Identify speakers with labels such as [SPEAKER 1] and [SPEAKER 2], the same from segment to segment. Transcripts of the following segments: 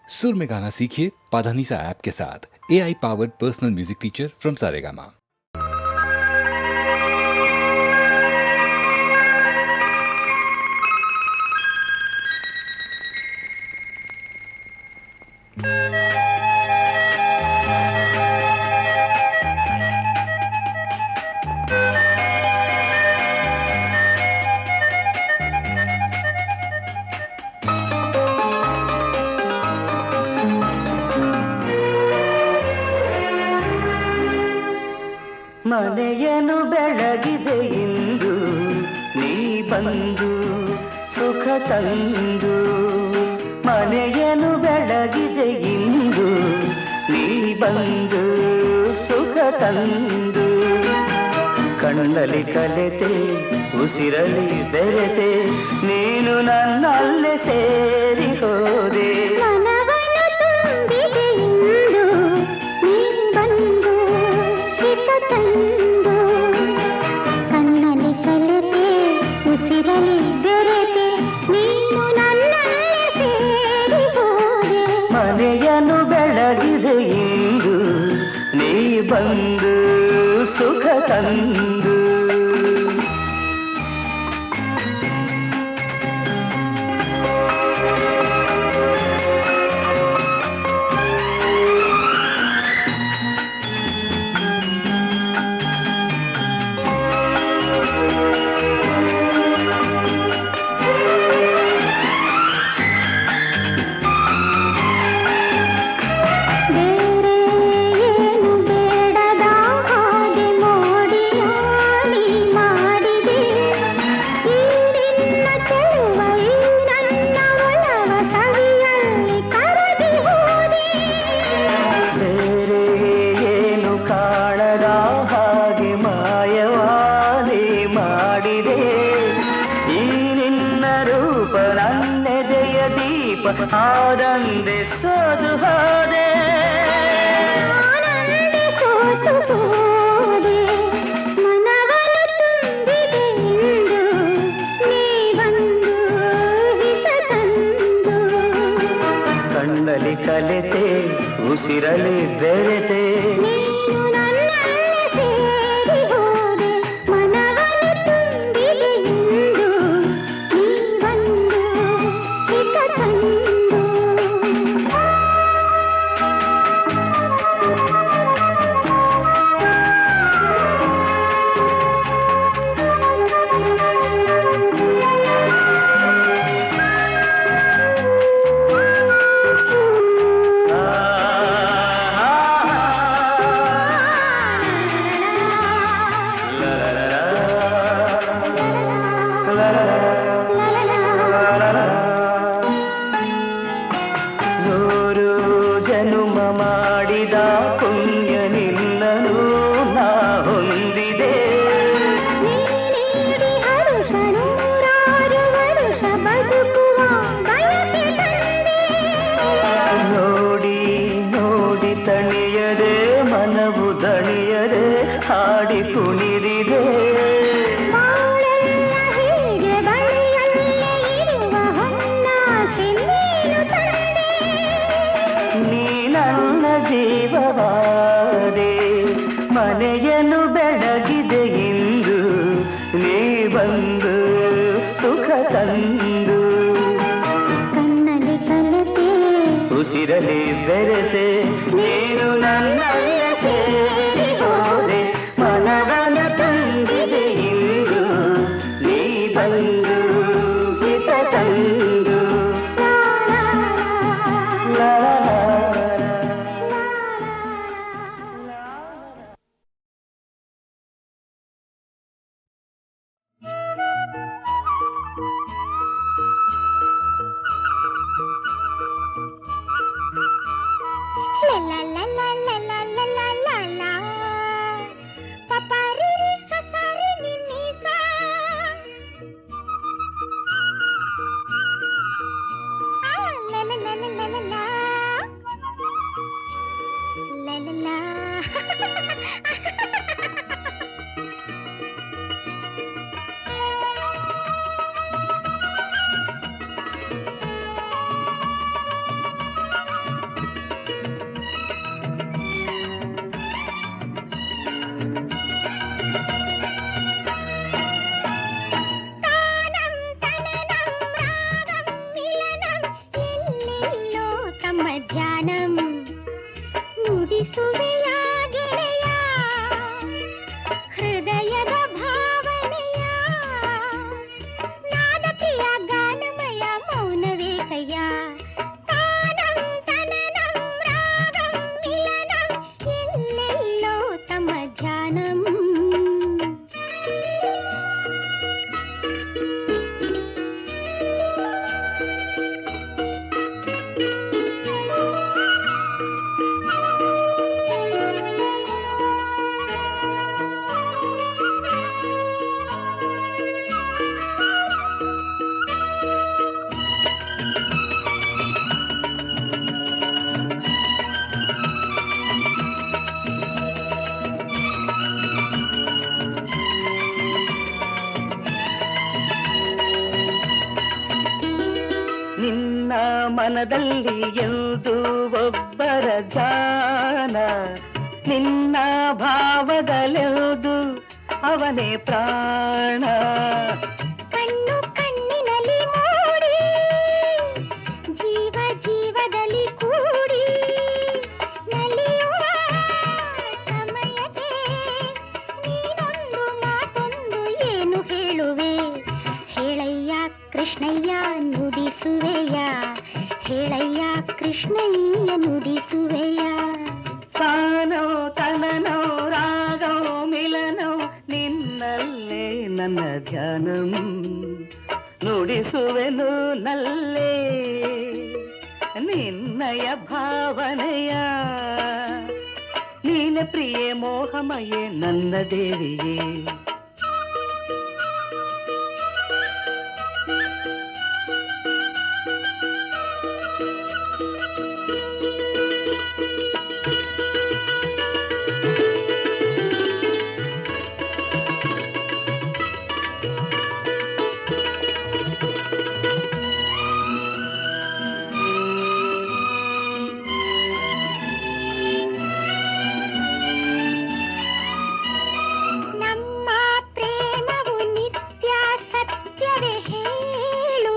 [SPEAKER 1] सुर में गाना सीखिए पाधानीसा ऐप के साथ। AI powered personal music teacher from Saregama.
[SPEAKER 2] ಮನೆಯನು ಬೆಳಗಿದೆ ಇಂದು ನೀ ಬಂದು ಸುಖ ತಂದು ಮನೆಯನು ಬೆಳಗಿದೆ ಇಂದು ನೀ ಬಂದು ಸುಖ ತಂದು ಕಣ್ಣಲ್ಲಿ ಕಲೆತೆ ಉಸಿರಲಿ ಬೆರೆತೆ ನೀನು ನನ್ನಲ್ಲೇ ಸೇರಿ ಹೋದೆ ಮನೆಯನು ಬೆಳಗಿದೆ ಇಂದು ನೀ ಬಂದು ಸುಖ ತಂದು ಆನಂದೆ ಸೋದು ಹೋದೆ ಮನವನ್ನು ತುಂಬಿದೆ ಇಂದು ನೀ ಬಂದು ಹಿತ ತಂದು ಕಣ್ಣಲ್ಲಿ ಕಲೆತೆ ಉಸಿರಲಿ ಬೆರೆತೆ ನೀನು ನನ್ನಲ್ಲೇ ಸೇರಿ ಹೋದೆ ಮನವನ್ನು ತುಂಬಿದೆ ಇಂದು ನೀ ಬಂದು ಹಿತ ತಂದು ಮಾಡಿದ ಪುಣ್ಯ ನಿನ್ನನು ನಾ ಹೊಂದಿದೆ ಹರುಷ ನೂರಾರು ವರುಷ ಬದುಕುವ ನೋಡಿ ನೋಡಿ ತಣಿಯದೆ ಮನವು ದಣಿಯದೆ ಹಾಡಿ ಕುಣಿದಿದೆ ಜೀವವಾದೆ ಮನೆಯನ್ನು ಬೆಳಗಿದೆ ಇಂದು ನೀ ಬಂದು ಸುಖ ತಂದು ಕಣ್ಣಲ್ಲಿ ಕಲೆತೆ ಉಸಿರಲಿ ಬೆರೆತೆ ನೀನು ನನ್ನಲ್ಲೇ ಸೇರಿ ಹೋದೆ ಮನವನ್ನು ತುಂಬಿದೆ ಇಂದು ನೀ ಬಂದು ಹಿತ ತಂದು
[SPEAKER 3] la la la la la la la la la papa ri ri sa sa ri ni ni sa la la la la la la la la la la ಧ್ಯಾನಂ ನುಡಿಸುವೆಯ ಗೆಳೆಯ ಹೃದಯದ ಭಾವನೆಯ ನಾದಪ್ರಿಯ ಗಾನಮಯ ಮೌನವೇ ಕಯ್ಯ ತಾನಂ ತನನಂ ರಾಗಂ ಮಿಲನಂ ಎಲ್ಲೆಲ್ಲೋ ತಮ್ಮ ಧ್ಯಾನಂ
[SPEAKER 2] ನಿನ್ನ ಮನದಲ್ಲಿ ಎಂದು ಒಬ್ಬರ ಧ್ಯಾನ ನಿನ್ನ ಭಾವದಲ್ಲೆವುದು ಅವನೇ ಪ್ರಾಣ
[SPEAKER 3] ಕಣ್ಣು ಕಣ್ಣಿನಲ್ಲಿ ಮೂಡಿ ಜೀವ ಜೀವದಲ್ಲಿ ಕೂಡಿ ನಲಿಯುವ ಸಮಯಕ್ಕೆ ನೀನೊಂದು ಮಾತೊಂದು ಏನು ಹೇಳುವೆ ಹೇಳಯ್ಯ ಕೃಷ್ಣಯ್ಯ ನುಡಿಸುವೆಯ ಹೇಳಯ್ಯ ಕೃಷ್ಣಯ್ಯ ನುಡಿಸುವೆಯ
[SPEAKER 2] ತಾನೋ ತನನೋ ರಾಗೋ ಮಿಲನೋ ನಿನ್ನಲ್ಲೇ ನನ್ನ ಧ್ಯಾನಂ ನುಡಿಸುವೆನು ನಲ್ಲೇ ನಿನ್ನಯ ಭಾವನೆಯ ನೀನೆ ಪ್ರಿಯೆ ಮೋಹಮಯೇ ನನ್ನ ದೇವಿಯೇ
[SPEAKER 3] ನಮ್ಮ ಪ್ರೇಮವು ನಿತ್ಯ ಸತ್ಯವೇ ಹೇಳು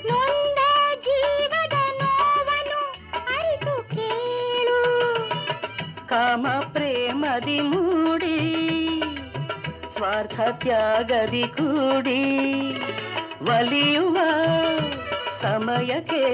[SPEAKER 3] ನೊಂದ ಜೀವದ ನೋವನ್ನು ಅರಿತು ಕೇಳು
[SPEAKER 2] ಕಾಮ ಪ್ರೇಮದಿ ಮೂಡಿ ಸ್ವಾರ್ಥ ತ್ಯಾಗದಿ ಕೂಡಿ ಒಲಿಯುವ ಸಮಯಕ್ಕೆ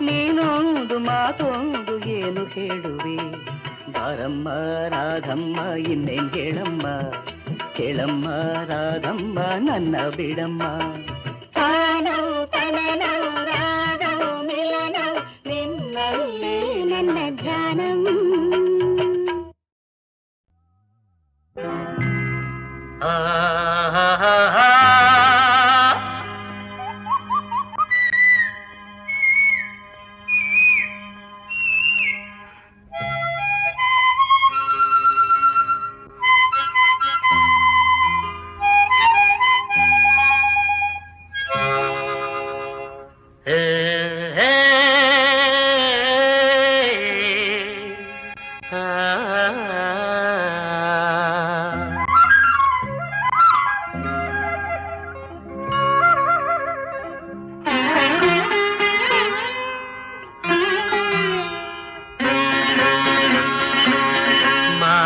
[SPEAKER 2] ನೀನೊಂದು ಮಾತೊಂದು ಏನು ಹೇಳುವೆ ಬಾರಮ್ಮ ರಾಧಮ್ಮ ಇನ್ನೇನ್ ಹೇಳಮ್ಮ ಕೇಳಮ್ಮ ರಾಧಮ್ಮ ನನ್ನ ಬಿಡಮ್ಮ
[SPEAKER 3] ತಾನೋ ತನನೋ ರಾಗೋ ಮಿಲನೋ ನಿನ್ನಲ್ಲೇ ನನ್ನ ಧ್ಯಾನಂ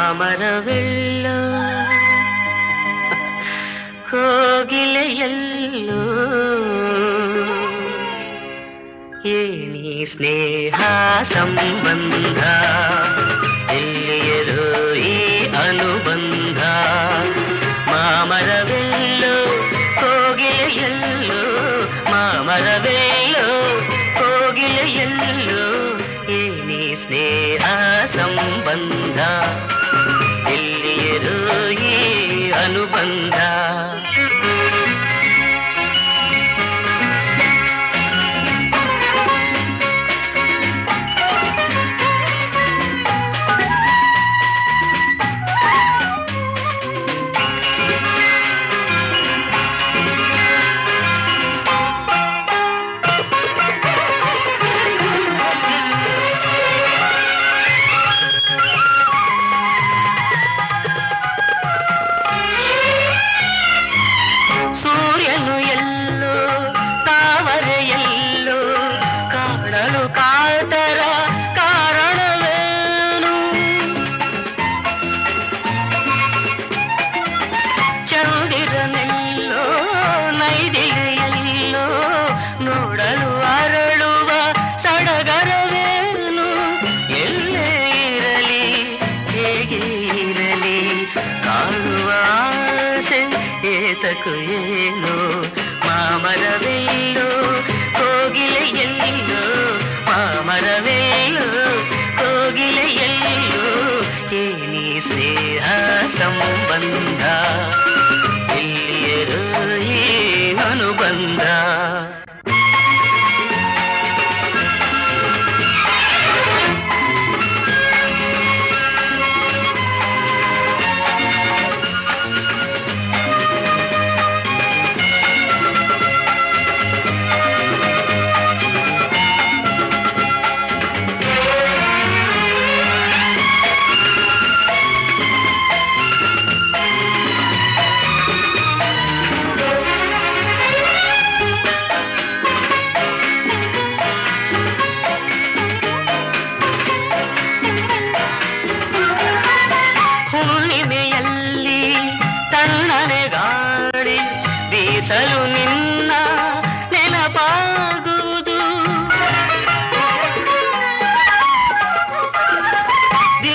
[SPEAKER 2] ಮಾಮರವೆಲ್ಲೋ ಕೋಗಿಲೆಯಲ್ಲೋ ಏನಿ ಸ್ನೇಹ ಸಂಬಂಧ ಎಲ್ಲಿಯರೋ ಈ ಅನುಬಂಧ ಮಾಮರವೆಲ್ಲೋ ಕೋಗಿಲೆಯಲ್ಲೋ ಮಾಮರವೆಲ್ಲೋ ಕೋಗಿಲೆಯಲ್ಲೋ ಏನಿ ಸ್ನೇಹ ಸಂಬಂಧ ಎಲ್ಲಿಯರೋ ಈ ಅನುಬಂಧ ಮಾತು ಏನು ಮಾಮರವೆಲ್ಲೋ ಕೋಗಿಲೆಯೆಲ್ಲೋ ಮಾಮರವೆಲ್ಲೋ ಕೋಗಿಲೆಯೆಲ್ಲೋ ಏನಿ ಸ್ನೇಹ ಸಂಬಂಧ ಎಲ್ಲಿಯರೋ ಏನನುಬಂಧ ಬೀಸಲು ನಿನ್ನ ನೆನಪಾಗುವುದು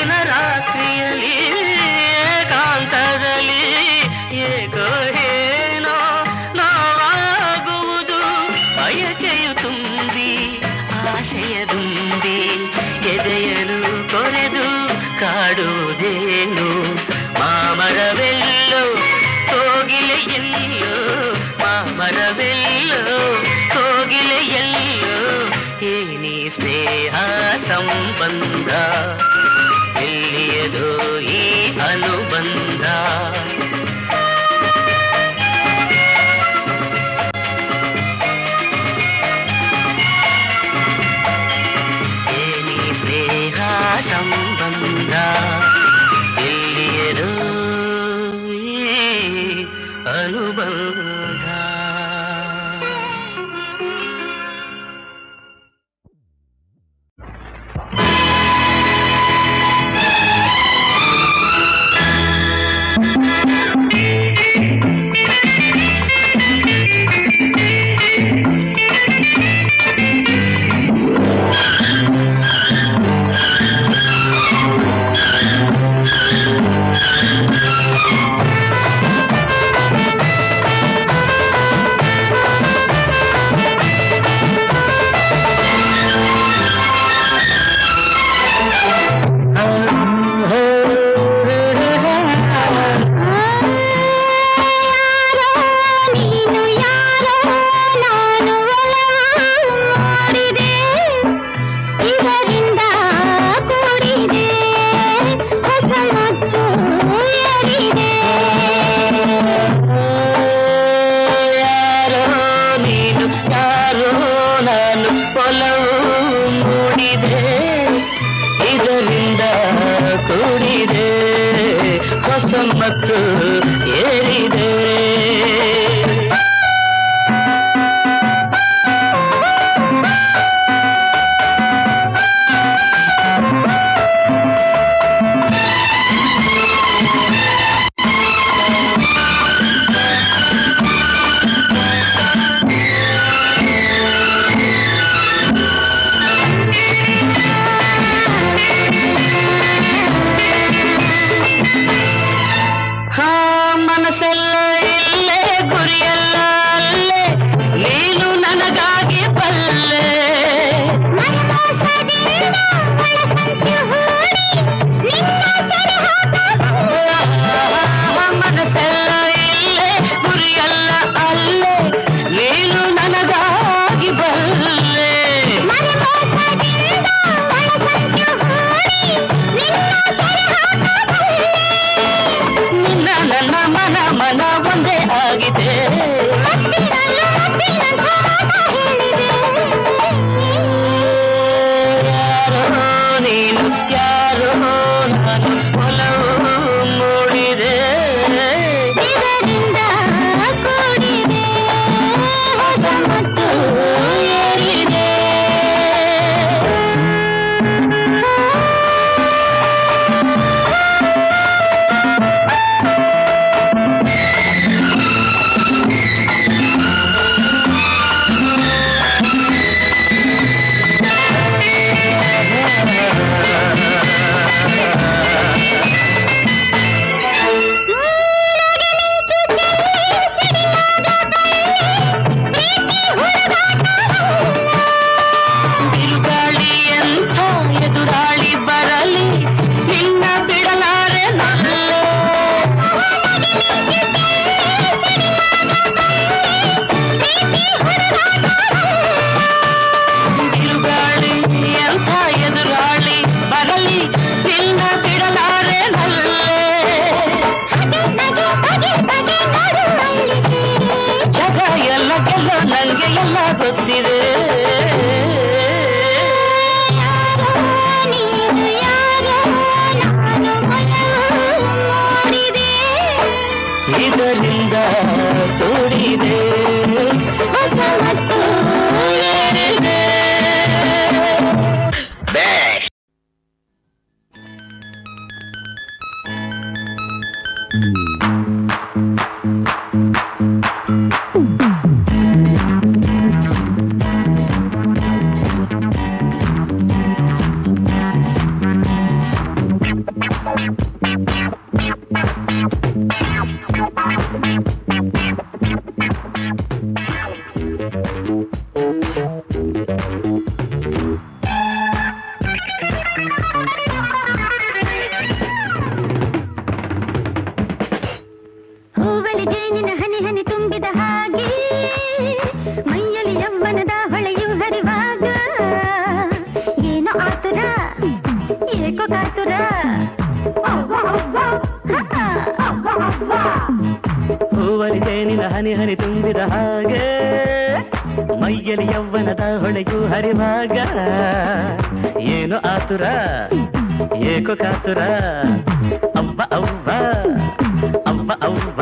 [SPEAKER 2] ದಿನರಾತ್ರಿಯಲ್ಲಿ ಏಕಾಂತದಲ್ಲಿ ಏಕೋ ಏನೋ ನೋವಾಗುವುದು ಬಯಕೆಯು ತುಂಬಿ ಆಶಯ ತುಂಬಿ ಎದೆಯಲು ಕೊರೆದು ಕಾಡುವುದೇನು ಮಾಮರವೆಲ್ಲೋ ಕೋಗಿಲೆಯೆಲ್ಲೋ ಮಾಮರವೆಲ್ಲೋ ಕೋಗಿಲೆಯೆಲ್ಲೋ ಏನಿ ಸ್ನೇಹ ಸಂಬಂಧ ಎಲ್ಲಿಯದೋ ಈ ಅನುಬಂಧ ಏನಿ ಸ್ನೇಹ ಸಂಬಂಧ ಎಲ್ಲಿಯದೋ ಅನುಬಂಧ ಮತ್ತು ಏರಿದೆ ಮನಸ್ಸೆಲ್ಲ ಇಲ್ಲೇ ಗುರಿಯಲ್ಲ ಅಲ್ಲೇ ನೀನು ನನಗಾಗಿ ಬಲ್ಲೆ ಮನಸ್ಸೆಲ್ಲ ಇಲ್ಲೇ ಗುರಿಯಲ್ಲ ಅಲ್ಲೇ ನೀನು ನನಗಾಗಿ ಬಲ್ಲೆ ನನ್ನ ಮನ ಮನ ಒಂದೇ ಆಗಿದೆ ಯಾರೋ ನೀನು ಯಾರೋ ನಾನು ಒಲವು ಮೂಡಿದೆ ಇದರಿಂದ ಕೂಡಿದೆ ಹೊಸ ಮತ್ತು ಏರಿದೆ
[SPEAKER 3] ಕಾತುರ ಏಕೋ ಕಾತುರ ಅವ್ವ ಅವ್ವ ಅವ್ವ ಅವ್ವ
[SPEAKER 2] ಹೂವಲಿ ಜೇನಿನ ಹನಿ ಹನಿ ತುಂಬಿದ ಹಾಗೆ ಮೈಯಲಿ ಯೌವನದ ಹೊಳೆಯು ಹರಿವಾಗ ಏನು ಆತುರ ಏಕೋ ಕಾತುರ ಅವ್ವ ಅವ್ವ ಅವ್ವ ಅವ್ವ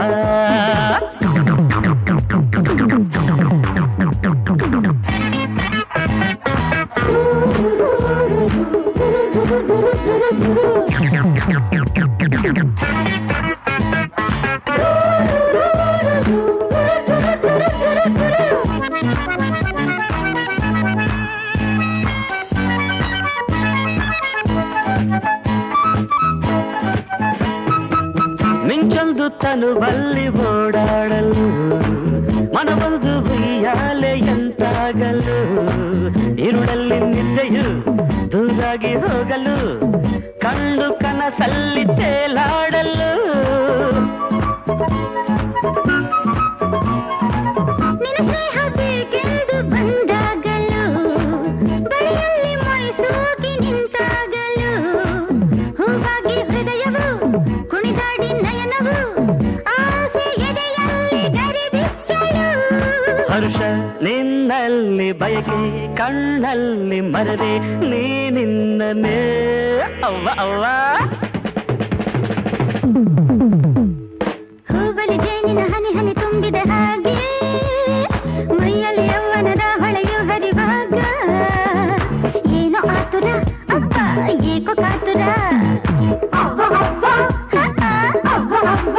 [SPEAKER 2] ಮಿಂಚೊಂದು ತನುವಲ್ಲಿ ಓಡಾಡಲು ಮನವೊಂದು ಉಯ್ಯಾಲೆಯಂತಾಗಲು ಇರುಳಲ್ಲಿ ನಿದ್ದೆಯು ದೂರಾಗಿ ಹೋಗಲು ಕಂಡು ಕನಸಲ್ಲಿ ತೇಲಾಡಲು
[SPEAKER 3] ನಿನ್ನ ಸ್ನೇಹ ಬೇಕೆಂದು ಬಂದಾಗಲು ಬಳಿಯಲ್ಲಿ ಮೈಸೂಗಿ ನಿಂತಾಗಲು ಹೂವಾಗಿ ಹೃದಯವು ಕುಣಿದಾಡಿ ನಯನವು ಆಸೆ ಎದೆಯಲ್ಲಿ ಗರಿಬಿಚ್ಚಲು
[SPEAKER 2] ಹರುಷ ನಿನ್ನಲ್ಲಿ ಬಯಕೆ ಕಣ್ಣಲ್ಲಿ ಮರದೆ ನೀನಿನ್ನನೇ ಅವ್ವ ಅವ್ವ
[SPEAKER 3] ಹೂವಲಿ ಜೇನಿನ ಹನಿ ಹನಿ ತುಂಬಿದ ಹಾಗೆ ಮೈಯಲ್ಲಿ ಯೌವನದ ಹೊಳೆಯು ಹರಿವಾಗ ಏನೋ ಆತುರ ಅಪ್ಪ ಏಕೋ ಕಾತುರ ಅವ್ವ ಅವ್ವ ಅವ್ವ ಅವ್ವ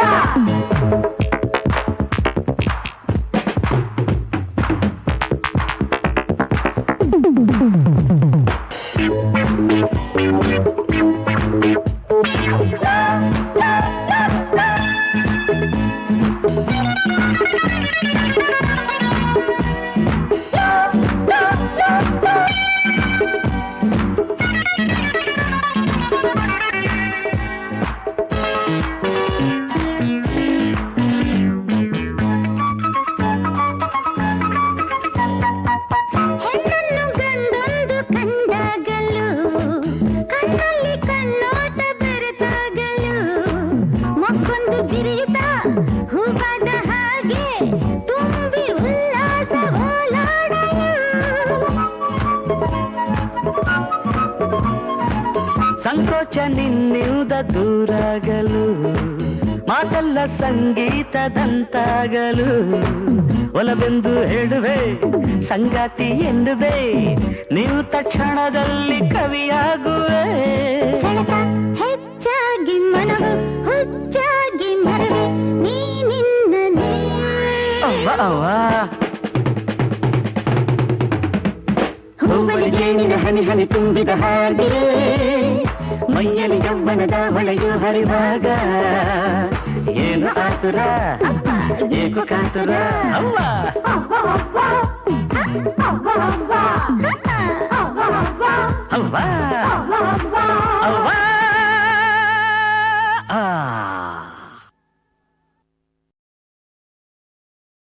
[SPEAKER 3] ಹೆಣ್ಣನ್ನು ಗಂಡೊಂದು ಕಂಡಾಗಲು ಕಣ್ಣಲ್ಲಿ ಕಣ್ಣೋಟ ಬೆರೆತಾಗಲು ಮಕ್ಕೊಂದು ಬಿರಿಯುತ್ತ ಹೂವಾದ ಹಾಗೆ ತುಂಬಿ ಉಲ್ಲಾಸ ಓಲಾಡಲು
[SPEAKER 2] ಸಂಕೋಚ ನಿನ್ನಿಂದ ದೂರಾಗಲು ಮಾತೆಲ್ಲ ಸಂಗೀತದಂತಾಗಲು ಒಲವೆಂದು ಹೇಳುವೆ ಸಂಗಾತಿ ಎನ್ನುವೆ ನೀವು ತಕ್ಷಣದಲ್ಲಿ ಕವಿಯಾಗುವೆ
[SPEAKER 3] ಸೆಳೆತ ಹೆಚ್ಚಾಗಿ ಮನವು ಹುಚ್ಚಾಗಿ ಮರವೆ ನೀನಿನ್ನನೇ
[SPEAKER 2] ಅವ್ವ ಅವ್ವ
[SPEAKER 3] ಹೂವಲಿ ಜೇನಿನ ಹನಿ ಹನಿ ತುಂಬಿದ ಹಾಗೆ
[SPEAKER 2] ಮೈಯಲ್ಲಿ ಯೌವನದ ಹೊಳೆಯು ಹರಿವಾಗ ಏನು ಆತುರ
[SPEAKER 3] ಅಪ್ಪ
[SPEAKER 2] ಏಕೋ ಕಾತುರ ಅವ್ವ
[SPEAKER 3] ಅವ್ವ ಅವ್ವ